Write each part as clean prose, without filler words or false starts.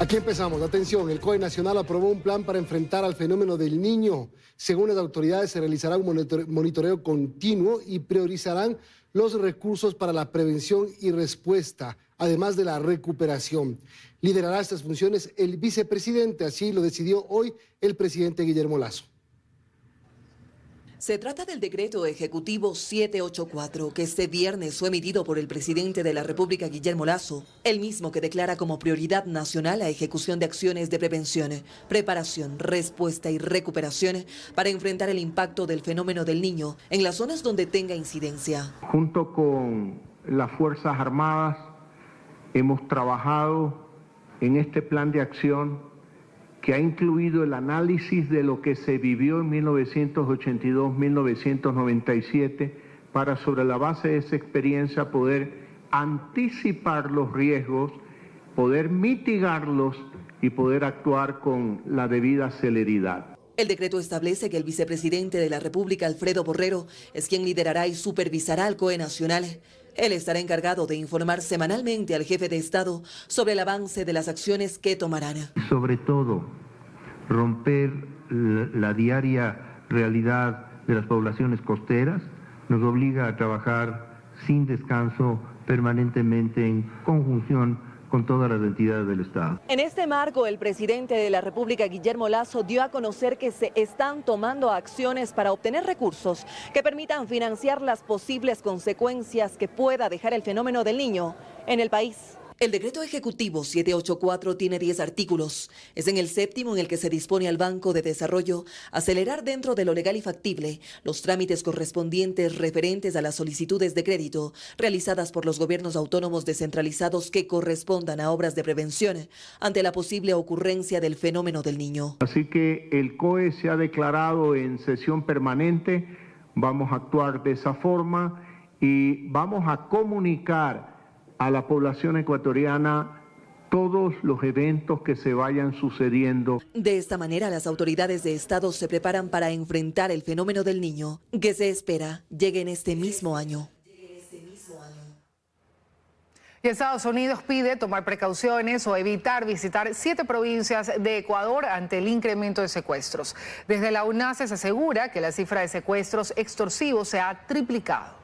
Aquí empezamos. Atención, el COE Nacional aprobó un plan para enfrentar al fenómeno del Niño. Según las autoridades, se realizará un monitoreo continuo y priorizarán los recursos para la prevención y respuesta, además de la recuperación. Liderará estas funciones el vicepresidente, así lo decidió hoy el presidente Guillermo Lasso. Se trata del decreto ejecutivo 784 que este viernes fue emitido por el presidente de la República, Guillermo Lasso, el mismo que declara como prioridad nacional la ejecución de acciones de prevención, preparación, respuesta y recuperación para enfrentar el impacto del fenómeno del niño en las zonas donde tenga incidencia. Junto con las Fuerzas Armadas hemos trabajado en este plan de acción que ha incluido el análisis de lo que se vivió en 1982-1997 para, sobre la base de esa experiencia, poder anticipar los riesgos, poder mitigarlos y poder actuar con la debida celeridad. El decreto establece que el vicepresidente de la República, Alfredo Borrero, es quien liderará y supervisará al COE Nacional. Él estará encargado de informar semanalmente al jefe de Estado sobre el avance de las acciones que tomarán. Sobre todo, romper la diaria realidad de las poblaciones costeras nos obliga a trabajar sin descanso permanentemente en conjunción con todas las entidades del Estado. En este marco, el presidente de la República, Guillermo Lasso, dio a conocer que se están tomando acciones para obtener recursos que permitan financiar las posibles consecuencias que pueda dejar el fenómeno del niño en el país. El decreto ejecutivo 784 tiene 10 artículos. Es en el séptimo en el que se dispone al Banco de Desarrollo acelerar dentro de lo legal y factible los trámites correspondientes referentes a las solicitudes de crédito realizadas por los gobiernos autónomos descentralizados que correspondan a obras de prevención ante la posible ocurrencia del fenómeno del niño. Así que el COE se ha declarado en sesión permanente, vamos a actuar de esa forma y vamos a comunicar a la población ecuatoriana todos los eventos que se vayan sucediendo. De esta manera, las autoridades de Estado se preparan para enfrentar el fenómeno del niño, que se espera llegue en este mismo año. Y Estados Unidos pide tomar precauciones o evitar visitar 7 provincias de Ecuador ante el incremento de secuestros. Desde la UNACE se asegura que la cifra de secuestros extorsivos se ha triplicado.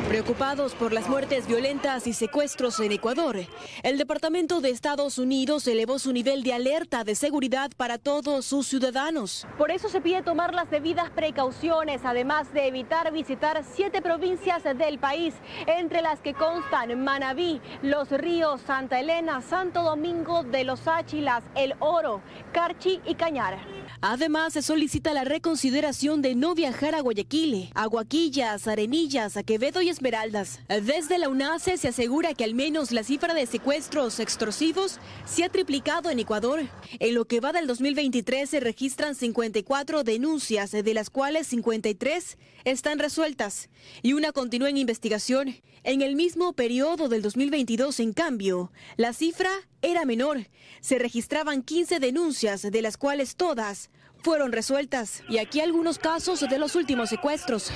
Preocupados por las muertes violentas y secuestros en Ecuador, el Departamento de Estados Unidos elevó su nivel de alerta de seguridad para todos sus ciudadanos. Por eso se pide tomar las debidas precauciones, además de evitar visitar 7 provincias del país, entre las que constan Manabí, Los Ríos, Santa Elena, Santo Domingo de los Áchilas, El Oro, Carchi y Cañar. Además, se solicita la reconsideración de no viajar a Guayaquil, Aguaquillas, Arenillas, Quevedo y Esmeraldas. Desde la UNACE se asegura que al menos la cifra de secuestros extorsivos se ha triplicado en Ecuador. En lo que va del 2023 se registran 54 denuncias, de las cuales 53 están resueltas y una continúa en investigación. En el mismo periodo del 2022, en cambio, la cifra era menor. Se registraban 15 denuncias, de las cuales todas fueron resueltas. Y aquí algunos casos de los últimos secuestros.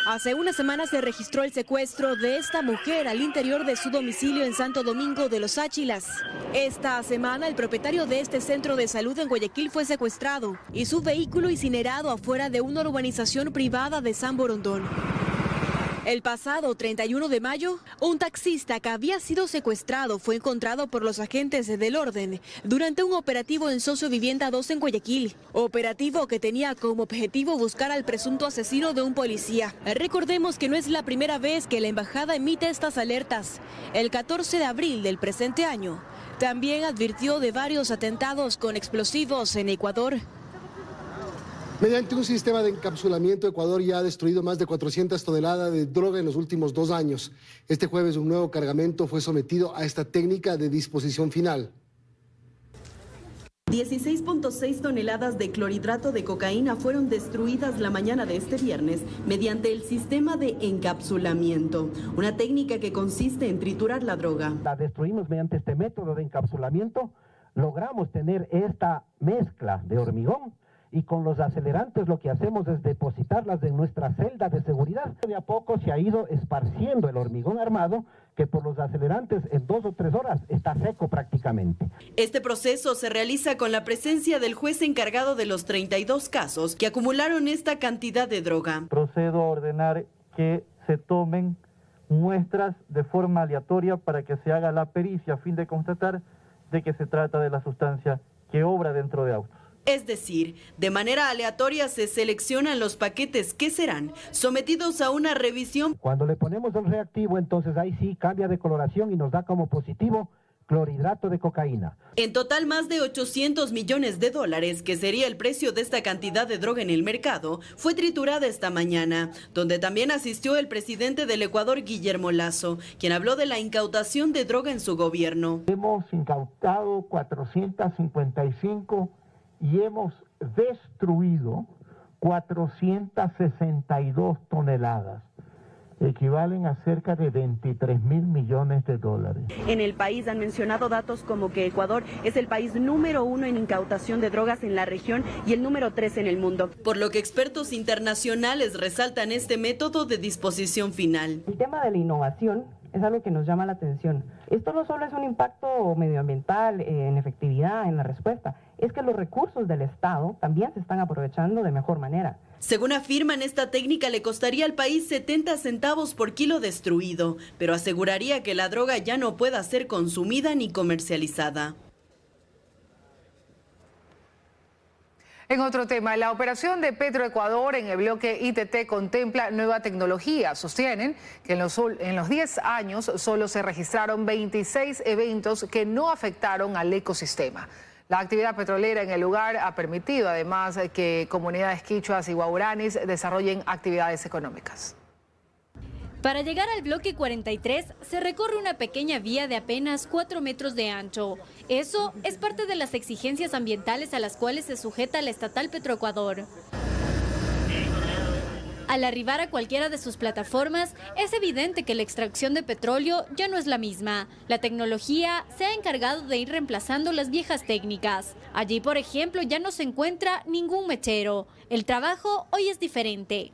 Hace una semana se registró el secuestro de esta mujer al interior de su domicilio en Santo Domingo de los Áchilas. Esta semana el propietario de este centro de salud en Guayaquil fue secuestrado y su vehículo incinerado afuera de una urbanización privada de San Borondón. El pasado 31 de mayo, un taxista que había sido secuestrado fue encontrado por los agentes del orden durante un operativo en Socio Vivienda 2 en Guayaquil. Operativo que tenía como objetivo buscar al presunto asesino de un policía. Recordemos que no es la primera vez que la embajada emite estas alertas. El 14 de abril del presente año, también advirtió de varios atentados con explosivos en Ecuador. Mediante un sistema de encapsulamiento, Ecuador ya ha destruido más de 400 toneladas de droga en los últimos 2 años. Este jueves un nuevo cargamento fue sometido a esta técnica de disposición final. 16.6 toneladas de clorhidrato de cocaína fueron destruidas la mañana de este viernes mediante el sistema de encapsulamiento, una técnica que consiste en triturar la droga. La destruimos mediante este método de encapsulamiento, logramos tener esta mezcla de hormigón y con los acelerantes lo que hacemos es depositarlas en nuestra celda de seguridad. De a poco se ha ido esparciendo el hormigón armado, que por los acelerantes en 2 o 3 horas está seco prácticamente. Este proceso se realiza con la presencia del juez encargado de los 32 casos que acumularon esta cantidad de droga. Procedo a ordenar que se tomen muestras de forma aleatoria para que se haga la pericia a fin de constatar de que se trata de la sustancia que obra dentro de autos. Es decir, de manera aleatoria se seleccionan los paquetes que serán sometidos a una revisión. Cuando le ponemos el reactivo, entonces ahí sí cambia de coloración y nos da como positivo clorhidrato de cocaína. En total, más de 800 millones de dólares, que sería el precio de esta cantidad de droga en el mercado, fue triturada esta mañana, donde también asistió el presidente del Ecuador, Guillermo Lasso, quien habló de la incautación de droga en su gobierno. Hemos incautado 455 y hemos destruido 462 toneladas. Equivalen a cerca de 23.000 millones de dólares. En el país han mencionado datos como que Ecuador es el país número 1 en incautación de drogas en la región y el número 3 en el mundo. Por lo que expertos internacionales resaltan este método de disposición final. El tema de la innovación es algo que nos llama la atención. Esto no solo es un impacto medioambiental en efectividad, en la respuesta, es que los recursos del Estado también se están aprovechando de mejor manera. Según afirman, esta técnica le costaría al país 70 centavos por kilo destruido, pero aseguraría que la droga ya no pueda ser consumida ni comercializada. En otro tema, la operación de Petroecuador en el bloque ITT contempla nueva tecnología. Sostienen que en los 10 años solo se registraron 26 eventos que no afectaron al ecosistema. La actividad petrolera en el lugar ha permitido además que comunidades quichuas y guauranis desarrollen actividades económicas. Para llegar al bloque 43 se recorre una pequeña vía de apenas 4 metros de ancho. Eso es parte de las exigencias ambientales a las cuales se sujeta la estatal Petroecuador. Al arribar a cualquiera de sus plataformas, es evidente que la extracción de petróleo ya no es la misma. La tecnología se ha encargado de ir reemplazando las viejas técnicas. Allí, por ejemplo, ya no se encuentra ningún mechero. El trabajo hoy es diferente.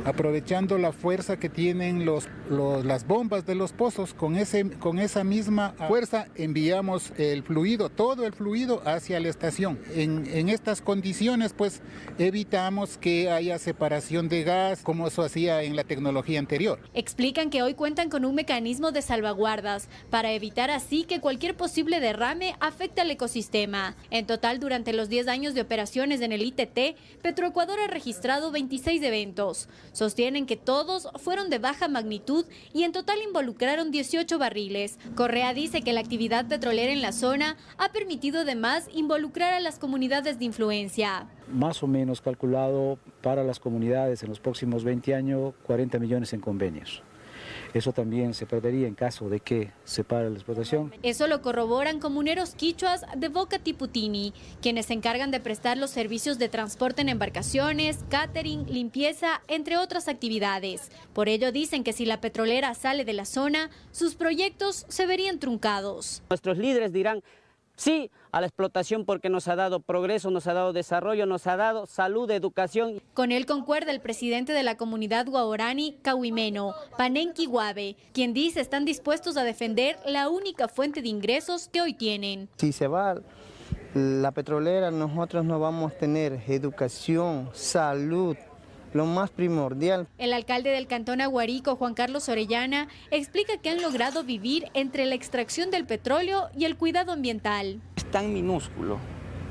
Aprovechando la fuerza que tienen las bombas de los pozos, con esa misma fuerza enviamos el fluido, todo el fluido hacia la estación. En estas condiciones pues evitamos que haya separación de gas, como eso hacía en la tecnología anterior. Explican que hoy cuentan con un mecanismo de salvaguardas para evitar así que cualquier posible derrame afecte al ecosistema. En total, durante los 10 años de operaciones en el ITT, Petroecuador ha registrado 26 eventos. Sostienen que todos fueron de baja magnitud y en total involucraron 18 barriles. Correa dice que la actividad petrolera en la zona ha permitido además involucrar a las comunidades de influencia. Más o menos calculado para las comunidades en los próximos 20 años, 40 millones en convenios. Eso también se perdería en caso de que se pare la explotación. Eso lo corroboran comuneros quichuas de Boca Tiputini, quienes se encargan de prestar los servicios de transporte en embarcaciones, catering, limpieza, entre otras actividades. Por ello dicen que si la petrolera sale de la zona, sus proyectos se verían truncados. Nuestros líderes dirán sí a la explotación porque nos ha dado progreso, nos ha dado desarrollo, nos ha dado salud, educación. Con él concuerda el presidente de la comunidad guaorani, Cahuimeno, Panenki Guave, quien dice están dispuestos a defender la única fuente de ingresos que hoy tienen. Si se va la petrolera, nosotros no vamos a tener educación, salud, lo más primordial. El alcalde del cantón Aguarico, Juan Carlos Orellana, explica que han logrado vivir entre la extracción del petróleo y el cuidado ambiental. Es tan minúsculo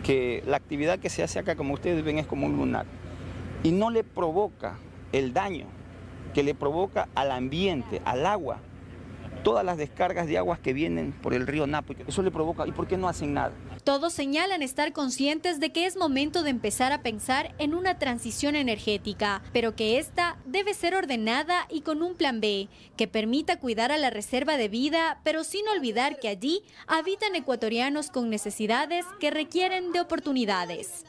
que la actividad que se hace acá, como ustedes ven, es como un lunar y no le provoca el daño que le provoca al ambiente, al agua. Todas las descargas de aguas que vienen por el río Napo, eso le provoca. ¿Y por qué no hacen nada? Todos señalan estar conscientes de que es momento de empezar a pensar en una transición energética, pero que esta debe ser ordenada y con un plan B, que permita cuidar a la reserva de vida, pero sin olvidar que allí habitan ecuatorianos con necesidades que requieren de oportunidades.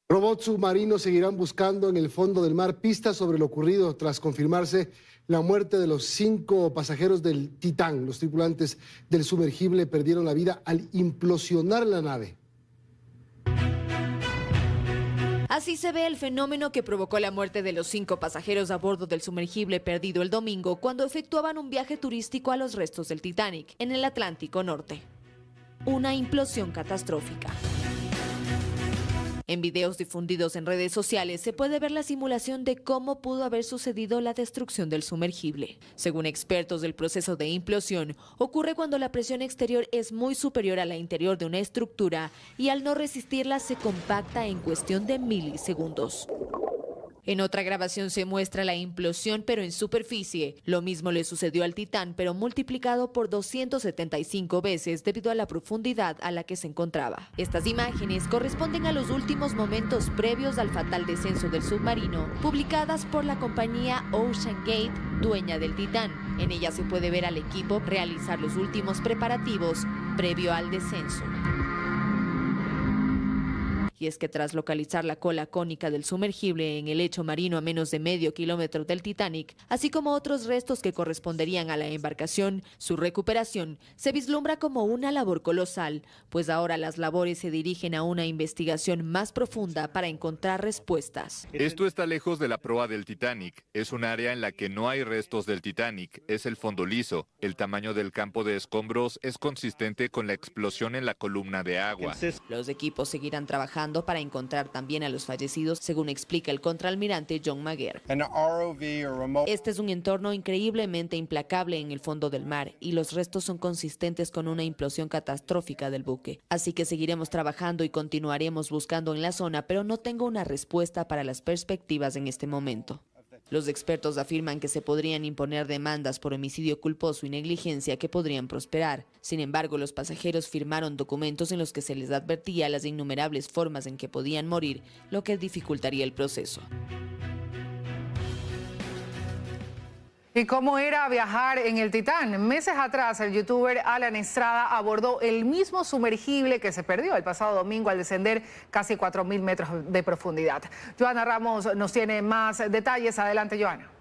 Robots submarinos seguirán buscando en el fondo del mar pistas sobre lo ocurrido tras confirmarse la muerte de los 5 pasajeros del Titán. Los tripulantes del sumergible perdieron la vida al implosionar la nave. Así se ve el fenómeno que provocó la muerte de los 5 pasajeros a bordo del sumergible perdido el domingo cuando efectuaban un viaje turístico a los restos del Titanic en el Atlántico Norte. Una implosión catastrófica. En videos difundidos en redes sociales se puede ver la simulación de cómo pudo haber sucedido la destrucción del sumergible. Según expertos, el proceso de implosión ocurre cuando la presión exterior es muy superior a la interior de una estructura y al no resistirla se compacta en cuestión de milisegundos. En otra grabación se muestra la implosión pero en superficie. Lo mismo le sucedió al Titán pero multiplicado por 275 veces debido a la profundidad a la que se encontraba. Estas imágenes corresponden a los últimos momentos previos al fatal descenso del submarino, publicadas por la compañía OceanGate, dueña del Titán. En ella se puede ver al equipo realizar los últimos preparativos previo al descenso. Y es que tras localizar la cola cónica del sumergible en el lecho marino a menos de medio kilómetro del Titanic, así como otros restos que corresponderían a la embarcación, su recuperación se vislumbra como una labor colosal, pues ahora las labores se dirigen a una investigación más profunda para encontrar respuestas. Esto está lejos de la proa del Titanic. Es un área en la que no hay restos del Titanic. Es el fondo liso. El tamaño del campo de escombros es consistente con la explosión en la columna de agua. Los equipos seguirán trabajando para encontrar también a los fallecidos, según explica el contraalmirante John Maguire. Este es un entorno increíblemente implacable en el fondo del mar y los restos son consistentes con una implosión catastrófica del buque. Así que seguiremos trabajando y continuaremos buscando en la zona, pero no tengo una respuesta para las perspectivas en este momento. Los expertos afirman que se podrían imponer demandas por homicidio culposo y negligencia que podrían prosperar. Sin embargo, los pasajeros firmaron documentos en los que se les advertía las innumerables formas en que podían morir, lo que dificultaría el proceso. ¿Y cómo era viajar en el Titán? Meses atrás, el youtuber Alan Estrada abordó el mismo sumergible que se perdió el pasado domingo al descender casi 4.000 metros de profundidad. Joana Ramos nos tiene más detalles. Adelante, Joana.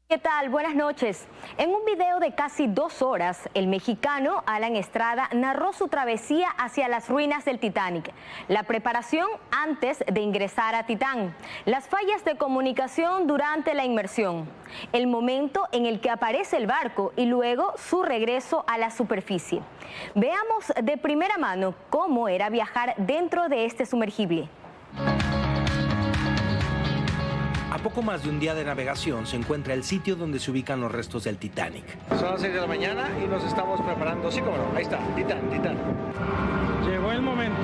¿Qué tal? Buenas noches. En un video de casi 2 horas, el mexicano Alan Estrada narró su travesía hacia las ruinas del Titanic, la preparación antes de ingresar a Titán, las fallas de comunicación durante la inmersión, el momento en el que aparece el barco y luego su regreso a la superficie. Veamos de primera mano cómo era viajar dentro de este sumergible. A poco más de un día de navegación se encuentra el sitio donde se ubican los restos del Titanic. Son las 6 de la mañana y nos estamos preparando. Sí, como no, ahí está, Titán. Llegó el momento.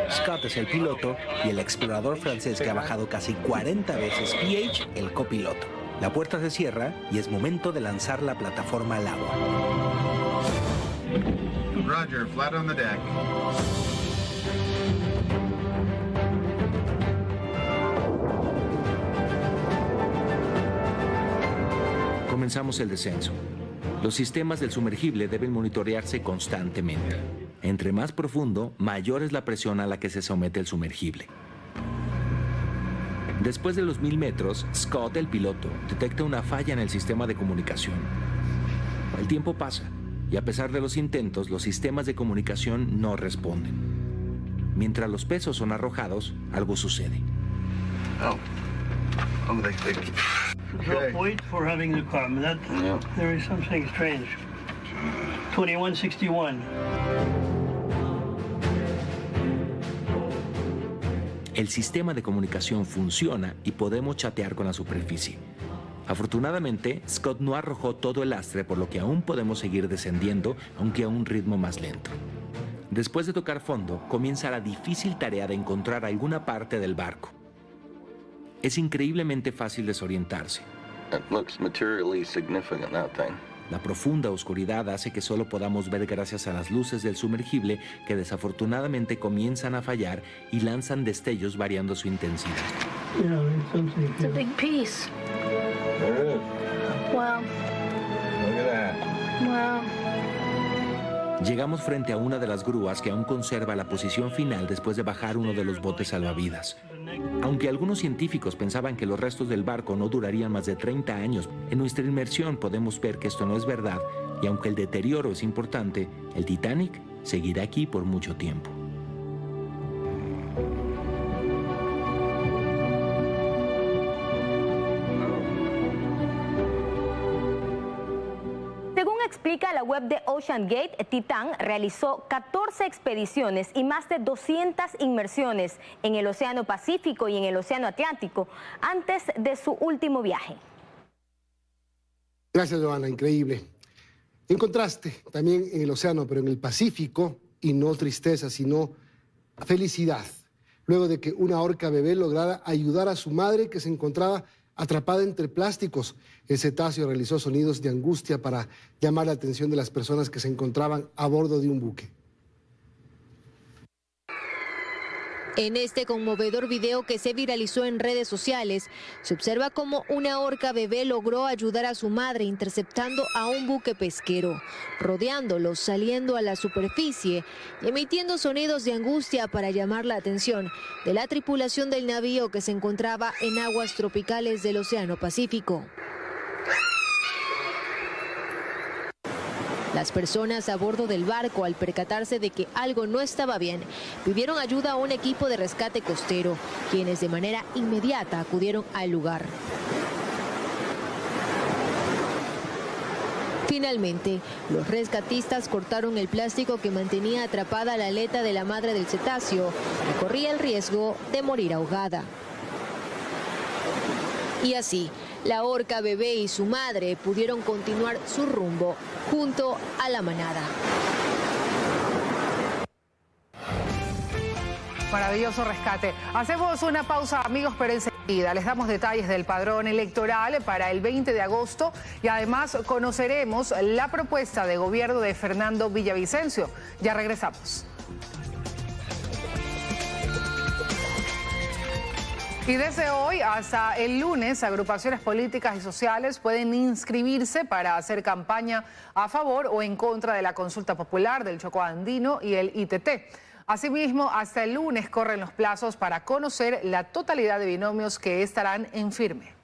Scott es el piloto y el explorador francés que ha bajado casi 40 veces, PH, el copiloto. La puerta se cierra y es momento de lanzar la plataforma al agua. Roger, flat on the deck. Comenzamos el descenso. Los sistemas del sumergible deben monitorearse constantemente. Entre más profundo, mayor es la presión a la que se somete el sumergible. Después de los 1000 metros, Scott, el piloto, detecta una falla en el sistema de comunicación. El tiempo pasa y a pesar de los intentos, los sistemas de comunicación no responden. Mientras los pesos son arrojados, algo sucede. Drop weight for having the carbon. There is something strange. 2161. El sistema de comunicación funciona y podemos chatear con la superficie. Afortunadamente, Scott no arrojó todo el lastre, por lo que aún podemos seguir descendiendo, aunque a un ritmo más lento. Después de tocar fondo, comienza la difícil tarea de encontrar alguna parte del barco. Es increíblemente fácil desorientarse. La profunda oscuridad hace que solo podamos ver gracias a las luces del sumergible que desafortunadamente comienzan a fallar y lanzan destellos variando su intensidad. It's a big piece. Wow. Look at that. Wow. Llegamos frente a una de las grúas que aún conserva la posición final después de bajar uno de los botes salvavidas. Aunque algunos científicos pensaban que los restos del barco no durarían más de 30 años, en nuestra inmersión podemos ver que esto no es verdad, y aunque el deterioro es importante, el Titanic seguirá aquí por mucho tiempo. Explica la web de OceanGate, Titán realizó 14 expediciones y más de 200 inmersiones en el Océano Pacífico y en el Océano Atlántico antes de su último viaje. Gracias, Joana, increíble. En contraste, también en el océano, pero en el Pacífico, y no tristeza, sino felicidad, luego de que una orca bebé lograra ayudar a su madre que se encontraba atrapada entre plásticos. El cetáceo realizó sonidos de angustia para llamar la atención de las personas que se encontraban a bordo de un buque. En este conmovedor video que se viralizó en redes sociales, se observa cómo una orca bebé logró ayudar a su madre interceptando a un buque pesquero, rodeándolo, saliendo a la superficie y emitiendo sonidos de angustia para llamar la atención de la tripulación del navío que se encontraba en aguas tropicales del Océano Pacífico. Las personas a bordo del barco, al percatarse de que algo no estaba bien, pidieron ayuda a un equipo de rescate costero, quienes de manera inmediata acudieron al lugar. Finalmente, los rescatistas cortaron el plástico que mantenía atrapada la aleta de la madre del cetáceo, que corría el riesgo de morir ahogada. Y así, la orca bebé y su madre pudieron continuar su rumbo junto a la manada. Maravilloso rescate. Hacemos una pausa, amigos, pero enseguida les damos detalles del padrón electoral para el 20 de agosto y además conoceremos la propuesta de gobierno de Fernando Villavicencio. Ya regresamos. Y desde hoy hasta el lunes, agrupaciones políticas y sociales pueden inscribirse para hacer campaña a favor o en contra de la consulta popular del Chocó Andino y el ITT. Asimismo, hasta el lunes corren los plazos para conocer la totalidad de binomios que estarán en firme.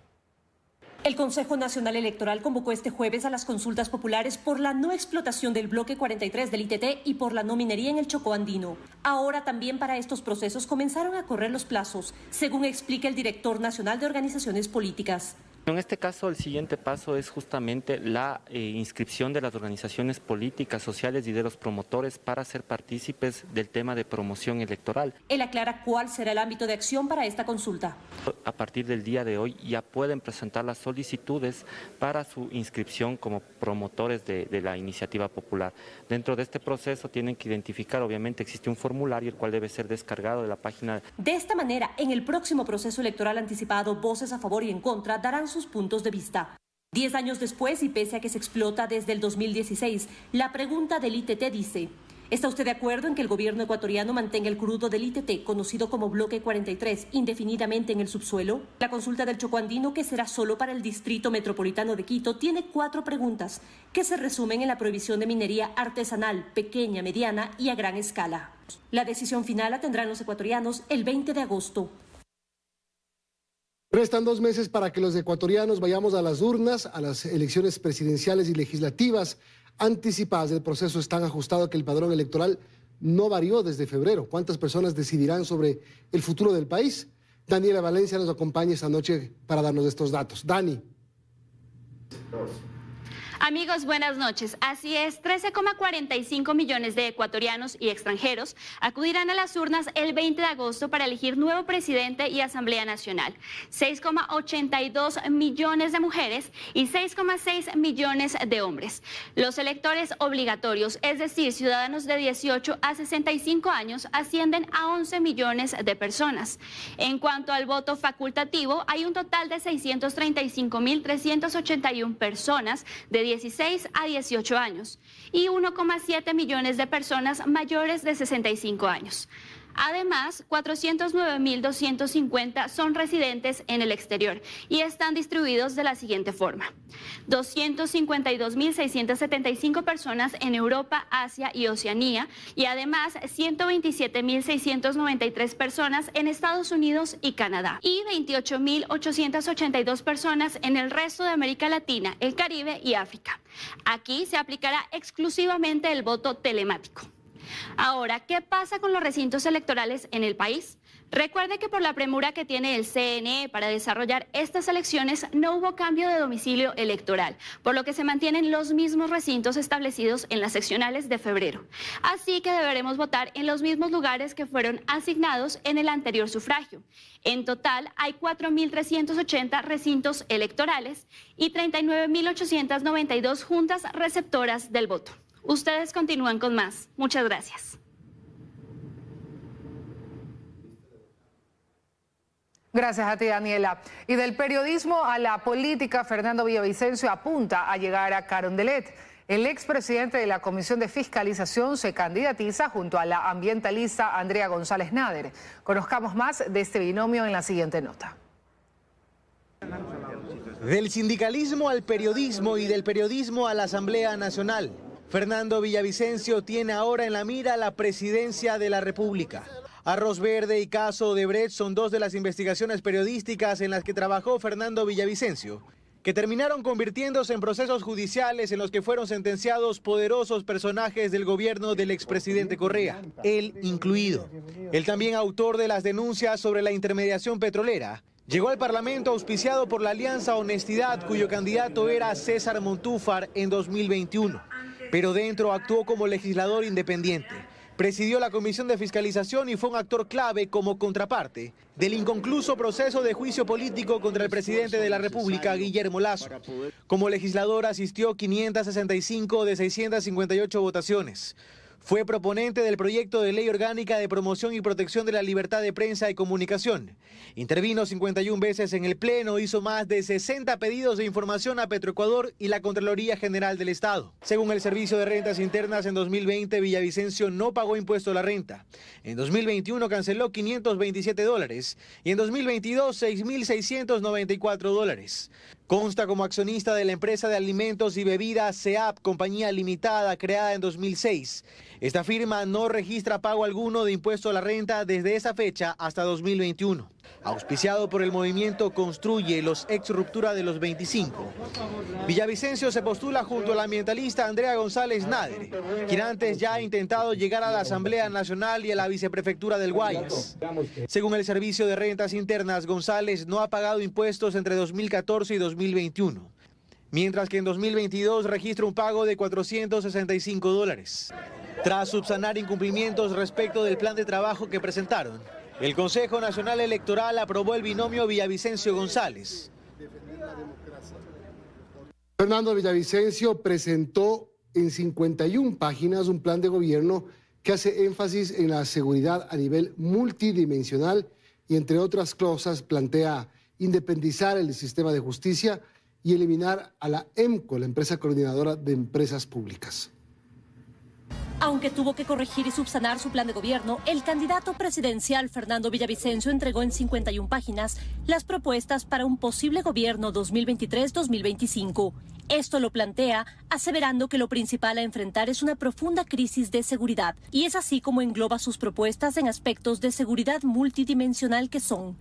El Consejo Nacional Electoral convocó este jueves a las consultas populares por la no explotación del bloque 43 del ITT y por la no minería en el Chocó Andino. Ahora también para estos procesos comenzaron a correr los plazos, según explica el director nacional de organizaciones políticas. En este caso, el siguiente paso es justamente la inscripción de las organizaciones políticas, sociales y de los promotores para ser partícipes del tema de promoción electoral. Él aclara cuál será el ámbito de acción para esta consulta. A partir del día de hoy ya pueden presentar las solicitudes para su inscripción como promotores de la iniciativa popular. Dentro de este proceso tienen que identificar, obviamente existe un formulario el cual debe ser descargado de la página. De esta manera, en el próximo proceso electoral anticipado, voces a favor y en contra darán sus puntos de vista. 10 años después y pese a que se explota desde el 2016, la pregunta del ITT dice: ¿está usted de acuerdo en que el gobierno ecuatoriano mantenga el crudo del ITT, conocido como Bloque 43, indefinidamente en el subsuelo? La consulta del Chocó Andino, que será solo para el Distrito Metropolitano de Quito, tiene 4 preguntas que se resumen en la prohibición de minería artesanal, pequeña, mediana y a gran escala. La decisión final la tendrán los ecuatorianos el 20 de agosto. Restan 2 meses para que los ecuatorianos vayamos a las urnas, a las elecciones presidenciales y legislativas anticipadas. El proceso es tan ajustado que el padrón electoral no varió desde febrero. ¿Cuántas personas decidirán sobre el futuro del país? Daniela Valencia nos acompaña esta noche para darnos estos datos. Dani. Amigos, buenas noches. Así es, 13,45 millones de ecuatorianos y extranjeros acudirán a las urnas el 20 de agosto para elegir nuevo presidente y Asamblea Nacional. 6,82 millones de mujeres y 6,6 millones de hombres. Los electores obligatorios, es decir, ciudadanos de 18 a 65 años, ascienden a 11 millones de personas. En cuanto al voto facultativo, hay un total de 635.381 personas de 16 a 18 años y 1,7 millones de personas mayores de 65 años. Además, 409.250 son residentes en el exterior y están distribuidos de la siguiente forma: 252.675 personas en Europa, Asia y Oceanía, y además 127.693 personas en Estados Unidos y Canadá, y 28.882 personas en el resto de América Latina, el Caribe y África. Aquí se aplicará exclusivamente el voto telemático. Ahora, ¿qué pasa con los recintos electorales en el país? Recuerde que por la premura que tiene el CNE para desarrollar estas elecciones no hubo cambio de domicilio electoral, por lo que se mantienen los mismos recintos establecidos en las seccionales de febrero. Así que deberemos votar en los mismos lugares que fueron asignados en el anterior sufragio. En total hay 4.380 recintos electorales y 39.892 juntas receptoras del voto. Ustedes continúan con más. Muchas gracias. Gracias a ti, Daniela. Y del periodismo a la política, Fernando Villavicencio apunta a llegar a Carondelet. El expresidente de la Comisión de Fiscalización se candidatiza junto a la ambientalista Andrea González Nader. Conozcamos más de este binomio en la siguiente nota. Del sindicalismo al periodismo y del periodismo a la Asamblea Nacional, Fernando Villavicencio tiene ahora en la mira la presidencia de la República. Arroz Verde y caso Odebrecht son dos de las investigaciones periodísticas en las que trabajó Fernando Villavicencio, que terminaron convirtiéndose en procesos judiciales en los que fueron sentenciados poderosos personajes del gobierno del expresidente Correa, él incluido. El también autor de las denuncias sobre la intermediación petrolera llegó al Parlamento auspiciado por la Alianza Honestidad, cuyo candidato era César Montúfar en 2021. Pero dentro actuó como legislador independiente. Presidió la Comisión de Fiscalización y fue un actor clave como contraparte del inconcluso proceso de juicio político contra el presidente de la República, Guillermo Lasso. Como legislador asistió 565 de 658 votaciones. Fue proponente del proyecto de ley orgánica de promoción y protección de la libertad de prensa y comunicación. Intervino 51 veces en el Pleno, hizo más de 60 pedidos de información a Petroecuador y la Contraloría General del Estado. Según el Servicio de Rentas Internas, en 2020 Villavicencio no pagó impuesto a la renta. En 2021 canceló $527 y en 2022 $6.694. Consta como accionista de la empresa de alimentos y bebidas SEAP, compañía limitada creada en 2006. Esta firma no registra pago alguno de impuesto a la renta desde esa fecha hasta 2021. Auspiciado por el movimiento Construye, los ex ruptura de los 25. Villavicencio se postula junto a la ambientalista Andrea González Nader, quien antes ya ha intentado llegar a la Asamblea Nacional y a la viceprefectura del Guayas. Según el Servicio de Rentas Internas, González no ha pagado impuestos entre 2014 y 2021. Mientras que en 2022 registra un pago de $465. Tras subsanar incumplimientos respecto del plan de trabajo que presentaron, el Consejo Nacional Electoral aprobó el binomio Villavicencio-González. Fernando Villavicencio presentó en 51 páginas un plan de gobierno que hace énfasis en la seguridad a nivel multidimensional y, entre otras cosas, plantea independizar el sistema de justicia y eliminar a la EMCO, la empresa coordinadora de empresas públicas. Aunque tuvo que corregir y subsanar su plan de gobierno, el candidato presidencial Fernando Villavicencio entregó en 51 páginas las propuestas para un posible gobierno 2023-2025. Esto lo plantea aseverando que lo principal a enfrentar es una profunda crisis de seguridad, y es así como engloba sus propuestas en aspectos de seguridad multidimensional que son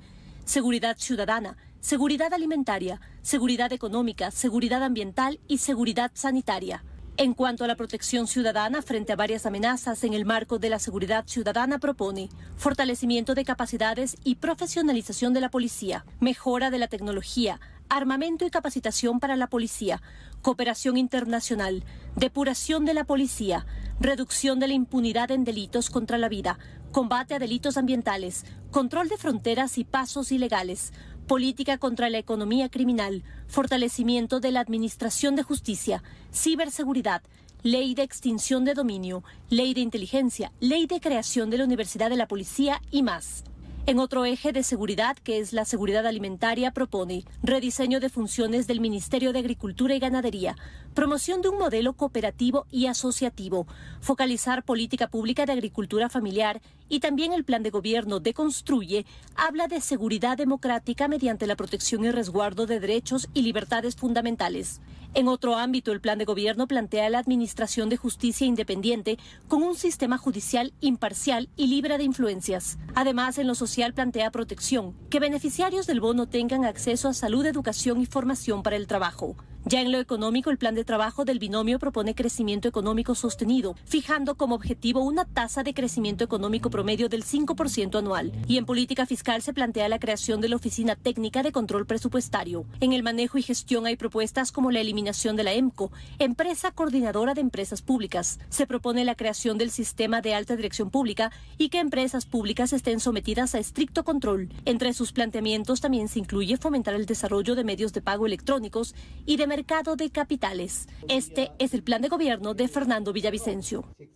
seguridad ciudadana, seguridad alimentaria, seguridad económica, seguridad ambiental y seguridad sanitaria. En cuanto a la protección ciudadana frente a varias amenazas en el marco de la seguridad ciudadana, propone fortalecimiento de capacidades y profesionalización de la policía, mejora de la tecnología, armamento y capacitación para la policía, cooperación internacional, depuración de la policía, reducción de la impunidad en delitos contra la vida, combate a delitos ambientales, control de fronteras y pasos ilegales, política contra la economía criminal, fortalecimiento de la administración de justicia, ciberseguridad, ley de extinción de dominio, ley de inteligencia, ley de creación de la Universidad de la Policía y más. En otro eje de seguridad, que es la seguridad alimentaria, propone rediseño de funciones del Ministerio de Agricultura y Ganadería, promoción de un modelo cooperativo y asociativo, focalizar política pública de agricultura familiar Y también el plan de gobierno de Construye habla de seguridad democrática mediante la protección y resguardo de derechos y libertades fundamentales. En otro ámbito, el plan de gobierno plantea la administración de justicia independiente con un sistema judicial imparcial y libre de influencias. Además, en lo social plantea protección, que beneficiarios del bono tengan acceso a salud, educación y formación para el trabajo. Ya en lo económico, el plan de trabajo del binomio propone crecimiento económico sostenido, fijando como objetivo una tasa de crecimiento económico promedio del 5% anual. Y en política fiscal se plantea la creación de la Oficina Técnica de Control Presupuestario. En el manejo y gestión hay propuestas como la eliminación de la EMCO, Empresa Coordinadora de Empresas Públicas. Se propone la creación del Sistema de Alta Dirección Pública y que empresas públicas estén sometidas a estricto control. Entre sus planteamientos también se incluye fomentar el desarrollo de medios de pago electrónicos y de mercado de capitales. Este es el plan de gobierno de Fernando Villavicencio. En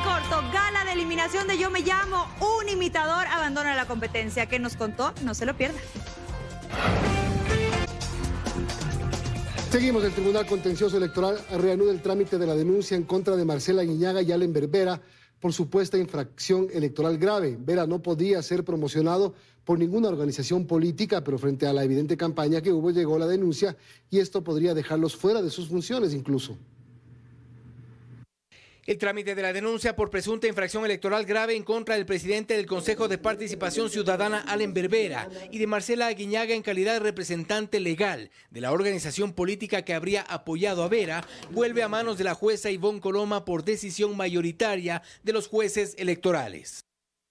corto, gala de eliminación de Yo Me Llamo, un imitador abandona la competencia. ¿Qué nos contó? No se lo pierda. Seguimos. El Tribunal Contencioso Electoral reanuda el trámite de la denuncia en contra de Marcela Aguiñaga y Allen Berbera por supuesta infracción electoral grave. Vera no podía ser promocionado por ninguna organización política, pero frente a la evidente campaña que hubo llegó la denuncia y esto podría dejarlos fuera de sus funciones incluso. El trámite de la denuncia por presunta infracción electoral grave en contra del presidente del Consejo de Participación Ciudadana, Allen Berbera, y de Marcela Aguiñaga en calidad de representante legal de la organización política que habría apoyado a Vera, vuelve a manos de la jueza Ivonne Coloma por decisión mayoritaria de los jueces electorales.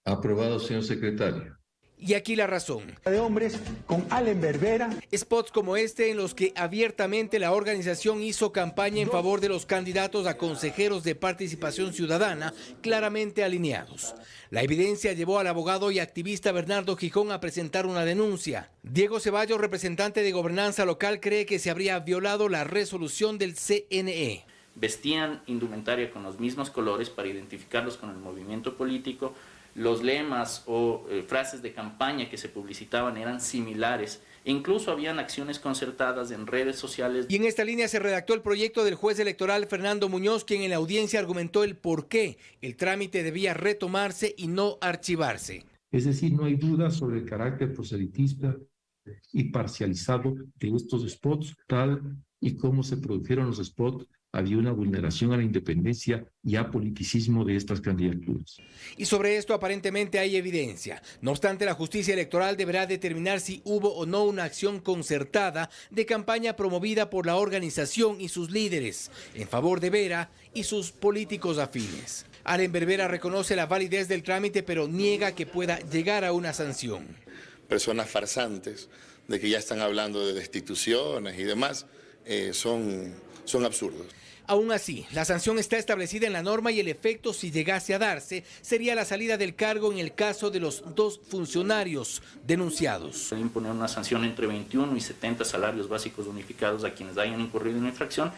Aprobado, señor secretario. Y aquí la razón. De hombres con Allen Berbera. Spots como este en los que abiertamente la organización hizo campaña en favor de los candidatos a consejeros de participación ciudadana claramente alineados. La evidencia llevó al abogado y activista Bernardo Gijón a presentar una denuncia. Diego Ceballos, representante de Gobernanza Local, cree que se habría violado la resolución del CNE. Vestían indumentaria con los mismos colores para identificarlos con el movimiento político. Los lemas o frases de campaña que se publicitaban eran similares. Incluso habían acciones concertadas en redes sociales. Y en esta línea se redactó el proyecto del juez electoral Fernando Muñoz, quien en la audiencia argumentó el por qué el trámite debía retomarse y no archivarse. Es decir, no hay duda sobre el carácter proselitista y parcializado de estos spots, tal y como se produjeron los spots. Había una vulneración a la independencia y apoliticismo de estas candidaturas. Y sobre esto aparentemente hay evidencia. No obstante, la justicia electoral deberá determinar si hubo o no una acción concertada de campaña promovida por la organización y sus líderes en favor de Vera y sus políticos afines. Allen Berbera reconoce la validez del trámite, pero niega que pueda llegar a una sanción. Personas farsantes de que ya están hablando de destituciones y demás son absurdos. Aún así, la sanción está establecida en la norma y el efecto, si llegase a darse, sería la salida del cargo en el caso de los dos funcionarios denunciados. Se imponer una sanción entre 21 y 70 salarios básicos unificados a quienes hayan incurrido en una infracción.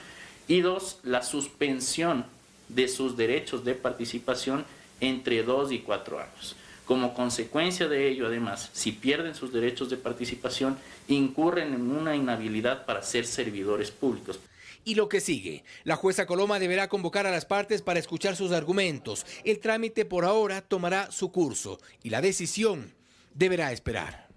Y dos, la suspensión de sus derechos de participación entre 2 y 4 años. Como consecuencia de ello, además, si pierden sus derechos de participación, incurren en una inhabilidad para ser servidores públicos. Y lo que sigue, la jueza Coloma deberá convocar a las partes para escuchar sus argumentos. El trámite por ahora tomará su curso y la decisión deberá esperar.